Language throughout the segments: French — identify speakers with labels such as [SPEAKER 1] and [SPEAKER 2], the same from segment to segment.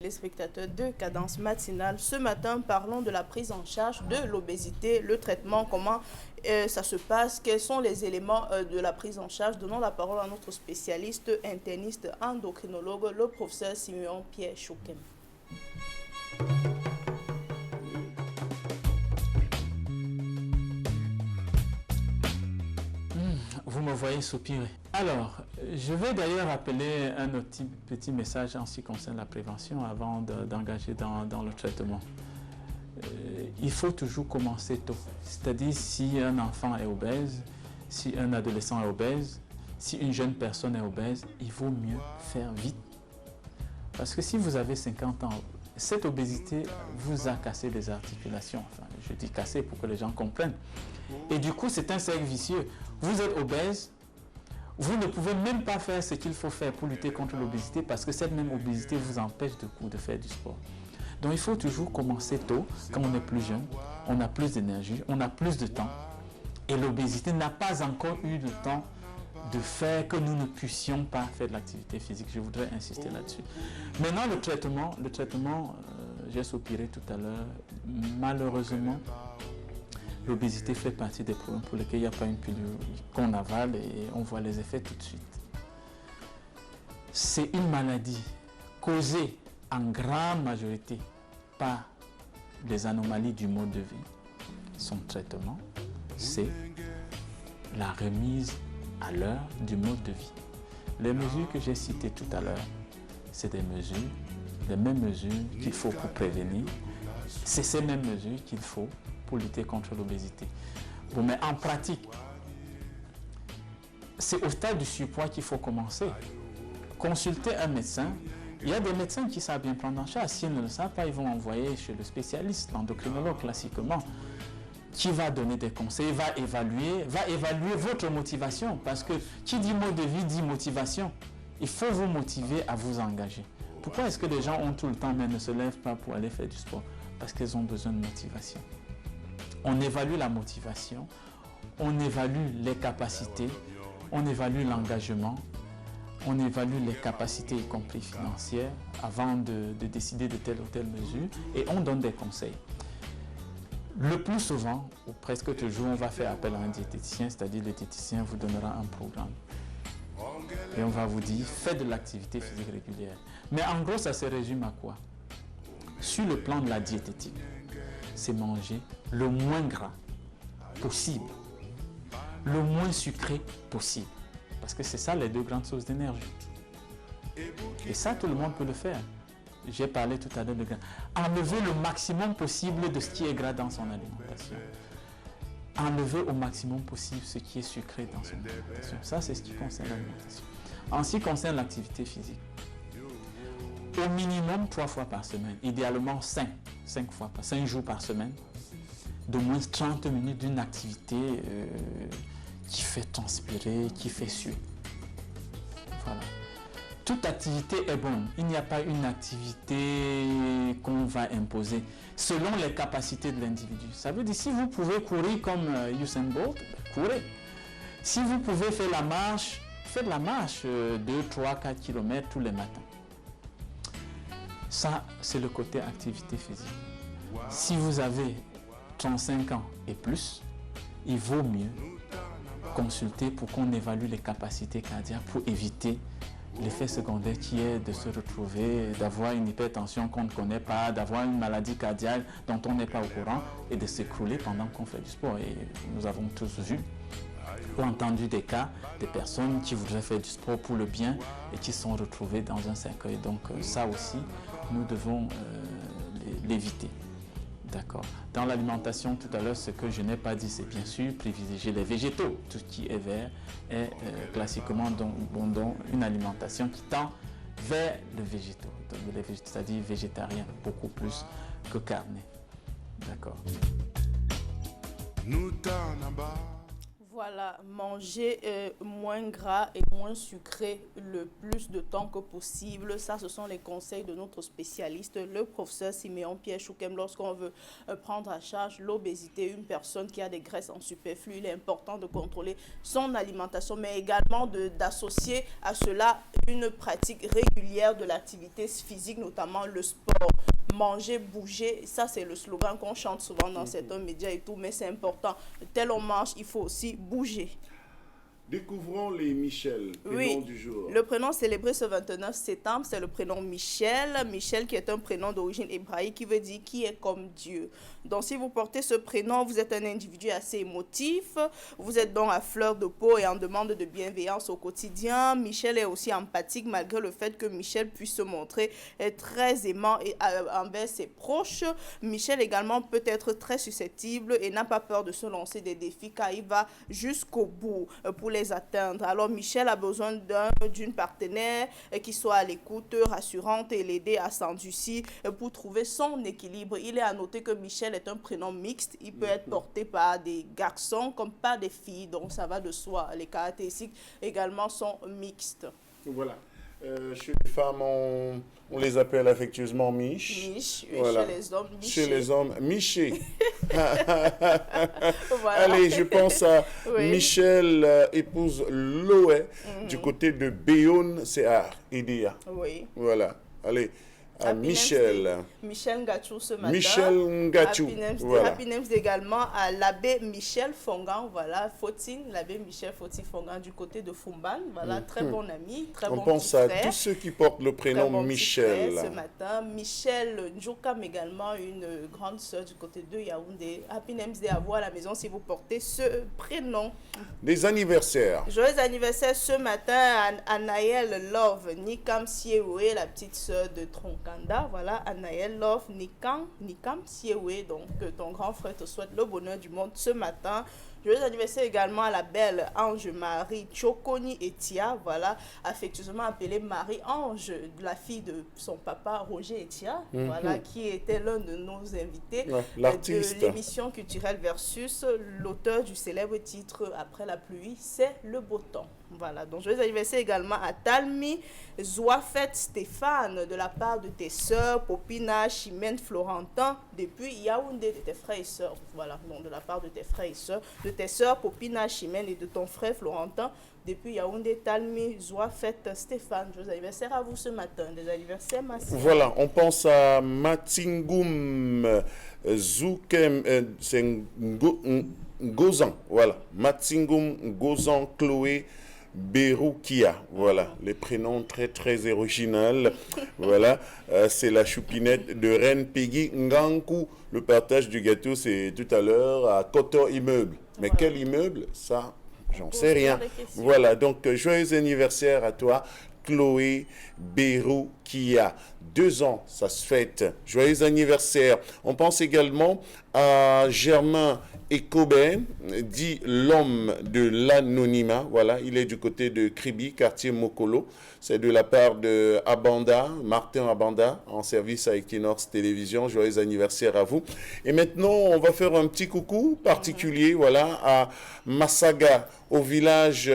[SPEAKER 1] téléspectateurs de Cadence Matinale. Ce matin, parlons de la prise en charge de l'obésité, le traitement, comment ça se passe, quels sont les éléments de la prise en charge. Donnons la parole à notre spécialiste interniste endocrinologue, le professeur Simeon Pierre Chouken.
[SPEAKER 2] Vous me voyez soupirer. Alors, je vais d'ailleurs appeler un autre petit message en ce qui concerne la prévention avant d'engager dans le traitement. Il faut toujours commencer tôt. C'est-à-dire, si un enfant est obèse, si un adolescent est obèse, si une jeune personne est obèse, il vaut mieux faire vite. Parce que si vous avez 50 ans, cette obésité vous a cassé des articulations. Enfin, je dis cassé pour que les gens comprennent. Et du coup, c'est un cercle vicieux. Vous êtes obèse, vous ne pouvez même pas faire ce qu'il faut faire pour lutter contre l'obésité parce que cette même obésité vous empêche de faire du sport. Donc il faut toujours commencer tôt, quand on est plus jeune, on a plus d'énergie, on a plus de temps. Et l'obésité n'a pas encore eu le temps de faire que nous ne puissions pas faire de l'activité physique. Je voudrais insister là-dessus. Maintenant, le traitement, j'ai soupiré tout à l'heure, malheureusement, l'obésité fait partie des problèmes pour lesquels il n'y a pas une pilule qu'on avale et on voit les effets tout de suite. C'est une maladie causée en grande majorité par des anomalies du mode de vie. Son traitement, c'est la remise à l'heure du mode de vie. Les mesures que j'ai citées tout à l'heure, c'est des mesures, les mêmes mesures qu'il faut pour prévenir. C'est ces mêmes mesures qu'il faut pour lutter contre l'obésité. Bon, mais en pratique, c'est au stade du surpoids qu'il faut commencer. Consulter un médecin. Il y a des médecins qui savent bien prendre en charge. S'ils ne le savent pas, ils vont envoyer chez le spécialiste, l'endocrinologue classiquement, qui va donner des conseils, va évaluer votre motivation. Parce que qui dit mode de vie dit motivation. Il faut vous motiver à vous engager. Pourquoi est-ce que les gens ont tout le temps mais ne se lèvent pas pour aller faire du sport? Parce qu'ils ont besoin de motivation. On évalue la motivation, on évalue les capacités, on évalue l'engagement, on évalue les capacités, y compris financières, avant de décider de telle ou telle mesure, et on donne des conseils. Le plus souvent, ou presque toujours, on va faire appel à un diététicien, c'est-à-dire le diététicien vous donnera un programme. Et on va vous dire, faites de l'activité physique régulière. Mais en gros, ça se résume à quoi? Sur le plan de la diététique, c'est manger le moins gras possible, le moins sucré possible. Parce que c'est ça les deux grandes sources d'énergie. Et ça, tout le monde peut le faire. J'ai parlé tout à l'heure de gras. Enlever le maximum possible de ce qui est gras dans son alimentation. Enlever au maximum possible ce qui est sucré dans son alimentation. Ça, c'est ce qui concerne l'alimentation. En ce qui concerne l'activité physique, au minimum 3 fois par semaine, idéalement 5 jours par semaine, d'au moins 30 minutes d'une activité qui fait transpirer, qui fait suer. Voilà. Toute activité est bonne. Il n'y a pas une activité qu'on va imposer selon les capacités de l'individu. Ça veut dire si vous pouvez courir comme Usain Bolt, courez. Si vous pouvez faire la marche, faites la marche 2, 3, 4 km tous les matins. Ça, c'est le côté activité physique. Si vous avez 35 ans et plus, il vaut mieux consulter pour qu'on évalue les capacités cardiaques pour éviter l'effet secondaire qui est de se retrouver, d'avoir une hypertension qu'on ne connaît pas, d'avoir une maladie cardiaque dont on n'est pas au courant et de s'écrouler pendant qu'on fait du sport. Et nous avons tous vu ou entendu des cas de personnes qui voudraient faire du sport pour le bien et qui sont retrouvées dans un cercueil. Donc ça aussi, nous devons l'éviter. D'accord. Dans l'alimentation, tout à l'heure, ce que je n'ai pas dit, c'est bien sûr privilégier les végétaux. Tout ce qui est vert est classiquement donc une alimentation qui tend vers le végétaux, c'est-à-dire végétarien, beaucoup plus que carné. D'accord.
[SPEAKER 1] Voilà, manger moins gras et moins sucré le plus de temps que possible. Ça, ce sont les conseils de notre spécialiste, le professeur Siméon Pierre Choukem. Lorsqu'on veut prendre à charge l'obésité, une personne qui a des graisses en superflu, il est important de contrôler son alimentation, mais également d'associer à cela une pratique régulière de l'activité physique, notamment le sport. Manger, bouger, ça c'est le slogan qu'on chante souvent dans certains médias et tout, mais c'est important. Tel on mange, il faut aussi bouger.
[SPEAKER 3] Découvrons les Michel, prénom du jour.
[SPEAKER 1] Le prénom célébré ce 29 septembre, c'est le prénom Michel. Michel qui est un prénom d'origine hébraïque qui veut dire qui est comme Dieu. Donc si vous portez ce prénom, vous êtes un individu assez émotif. Vous êtes donc à fleur de peau et en demande de bienveillance au quotidien. Michel est aussi empathique malgré le fait que Michel puisse se montrer très aimant envers ses proches. Michel également peut être très susceptible et n'a pas peur de se lancer des défis car il va jusqu'au bout pour les atteindre. Alors Michel a besoin d'une partenaire qui soit à l'écoute, rassurante et l'aider à s'endurcir pour trouver son équilibre. Il est à noter que Michel est un prénom mixte. Il peut être porté par des garçons comme par des filles, donc ça va de soi. Les caractéristiques également sont mixtes.
[SPEAKER 3] Voilà. Chez les femmes, on les appelle affectueusement Mich.
[SPEAKER 1] Mich,
[SPEAKER 3] voilà.
[SPEAKER 1] Chez les hommes, Miché.
[SPEAKER 3] Chez les hommes, Miché.
[SPEAKER 1] Voilà.
[SPEAKER 3] Allez, je pense à Michel, épouse Loé, du côté de Béoun, c'est à Idia.
[SPEAKER 1] Oui.
[SPEAKER 3] Voilà. Allez, à Michel.
[SPEAKER 1] Michel Ngachou ce matin.
[SPEAKER 3] Michel Ngachou.
[SPEAKER 1] Voilà. Happy Names également à l'abbé Michel Fongan. Voilà, Fotine, l'abbé Michel Fotine Fongan du côté de Fumban. Voilà, très bon ami, très bon petit frère.
[SPEAKER 3] On pense à tous ceux qui portent le prénom bon Michel.
[SPEAKER 1] Ce matin, Michel Njokam également, une grande sœur du côté de Yaoundé. Happy Names Day à vous à la maison si vous portez ce prénom.
[SPEAKER 3] Des anniversaires.
[SPEAKER 1] Joyeux anniversaire ce matin à Anaël Love Nikam Siewe, la petite sœur de Tronkanda. Voilà, Anaël Love Nikam Siewe. Donc, ton grand frère te souhaite le bonheur du monde ce matin. Joyeux anniversaire également à la belle Ange-Marie Chokoni Etia, voilà, affectueusement appelée Marie-Ange, la fille de son papa Roger Etia, voilà, qui était l'un de nos invités de l'émission culturelle Versus, l'auteur du célèbre titre Après la pluie, c'est le beau temps. Voilà, donc joyeux anniversaire également à Talmi Zouafet Stéphane de la part de tes sœurs Popina, Chimène, Florentin depuis Yaoundé, de tes frères et sœurs. Voilà, donc de la part de tes frères et sœurs, de tes sœurs Popina, Chimène et de ton frère Florentin depuis Yaoundé, Talmi Zouafet Stéphane. Joyeux anniversaire à vous ce matin, des anniversaires massifs.
[SPEAKER 3] Voilà, on pense à Matingum Zoukem, c'est Gozan, voilà, Matingum Gozan Chloé Beroukia, voilà, les prénoms très très originaux. Voilà, c'est la choupinette de Reine Peggy Ngankou. Le partage du gâteau, c'est tout à l'heure à Kotor Immeuble. Mais quel immeuble? Ça, j'en sais rien. Voilà, donc joyeux anniversaire à toi, Chloé Beroukia. 2 ans, ça se fête. Joyeux anniversaire. On pense également à Germain Ekoben, dit l'homme de l'anonymat. Voilà, il est du côté de Kribi, quartier Mokolo. C'est de la part de Abanda, Martin Abanda, en service à Equinox Télévision. Joyeux anniversaire à vous. Et maintenant, on va faire un petit coucou particulier, voilà, à Massaga, au village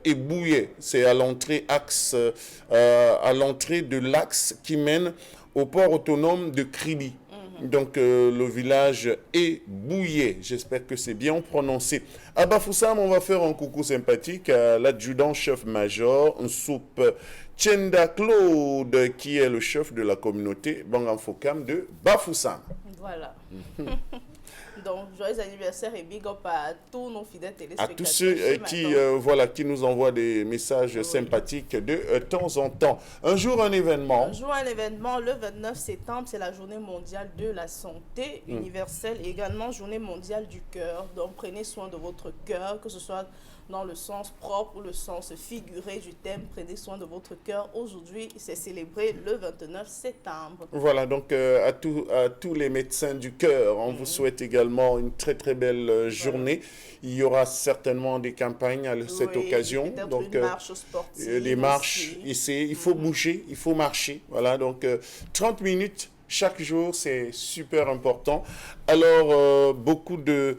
[SPEAKER 3] Ebouye. C'est à l'entrée à l'entrée de l'axe qui mène au port autonome de Kribi. Donc, le village est Bouillé. J'espère que c'est bien prononcé. À Bafoussam, on va faire un coucou sympathique à l'adjudant-chef-major, Nsoup Tchenda Claude, qui est le chef de la communauté Banganfokam de Bafoussam.
[SPEAKER 1] Voilà. Donc, joyeux anniversaire et big up à tous nos fidèles téléspectateurs.
[SPEAKER 3] À tous ceux qui nous envoient des messages sympathiques de temps en temps. Un jour, un événement.
[SPEAKER 1] Un jour, un événement. Le 29 septembre, c'est la journée mondiale de la santé universelle et également journée mondiale du cœur. Donc, prenez soin de votre cœur, que ce soit dans le sens propre ou le sens figuré du thème. Prenez soin de votre cœur. Aujourd'hui, c'est célébré le 29 septembre.
[SPEAKER 3] Voilà, donc à tous les médecins du cœur, on vous souhaite également une très très belle journée. Il y aura certainement des campagnes à cette occasion. Donc,
[SPEAKER 1] une marche sportive.
[SPEAKER 3] Des marches, il faut bouger, il faut marcher. Voilà, donc 30 minutes chaque jour, c'est super important. Alors, beaucoup de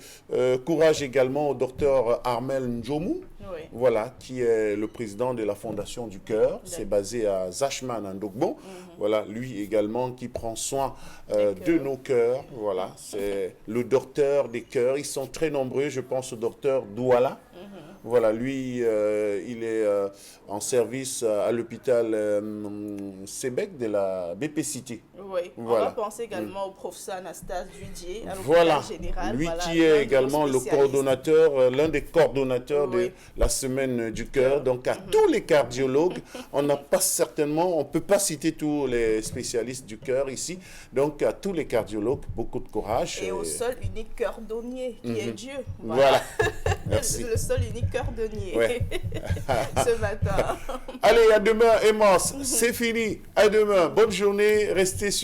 [SPEAKER 3] courage également au docteur Armel Ndjomou,
[SPEAKER 1] Oui.
[SPEAKER 3] voilà, qui est le président de la Fondation du Cœur. C'est basé à Zachman, en Ndogbo. Voilà, lui également qui prend soin de nos cœurs. Voilà, c'est le docteur des cœurs. Ils sont très nombreux. Je pense au docteur Douala. Voilà, lui, il est en service à l'hôpital Sébec de la BP City.
[SPEAKER 1] Oui,
[SPEAKER 3] Voilà.
[SPEAKER 1] on va penser également au professeur Anastase Dudier, à l'hôpital
[SPEAKER 3] Voilà,
[SPEAKER 1] général.
[SPEAKER 3] lui
[SPEAKER 1] Voilà,
[SPEAKER 3] qui
[SPEAKER 1] l'un de
[SPEAKER 3] est
[SPEAKER 1] nos
[SPEAKER 3] également le
[SPEAKER 1] spécialistes.
[SPEAKER 3] coordonnateur, l'un des coordonnateurs
[SPEAKER 1] Oui.
[SPEAKER 3] de la semaine du cœur. Donc à tous les cardiologues, on n'a pas certainement, on ne peut pas citer tous les spécialistes du cœur ici. Donc à tous les cardiologues, beaucoup de courage.
[SPEAKER 1] Et au seul unique cordonnier qui est Dieu.
[SPEAKER 3] Voilà. Merci.
[SPEAKER 1] Le seul unique cordonnier
[SPEAKER 3] Ouais.
[SPEAKER 1] ce matin.
[SPEAKER 3] Allez, à demain, Emos. C'est fini. À demain. Bonne journée. Restez sur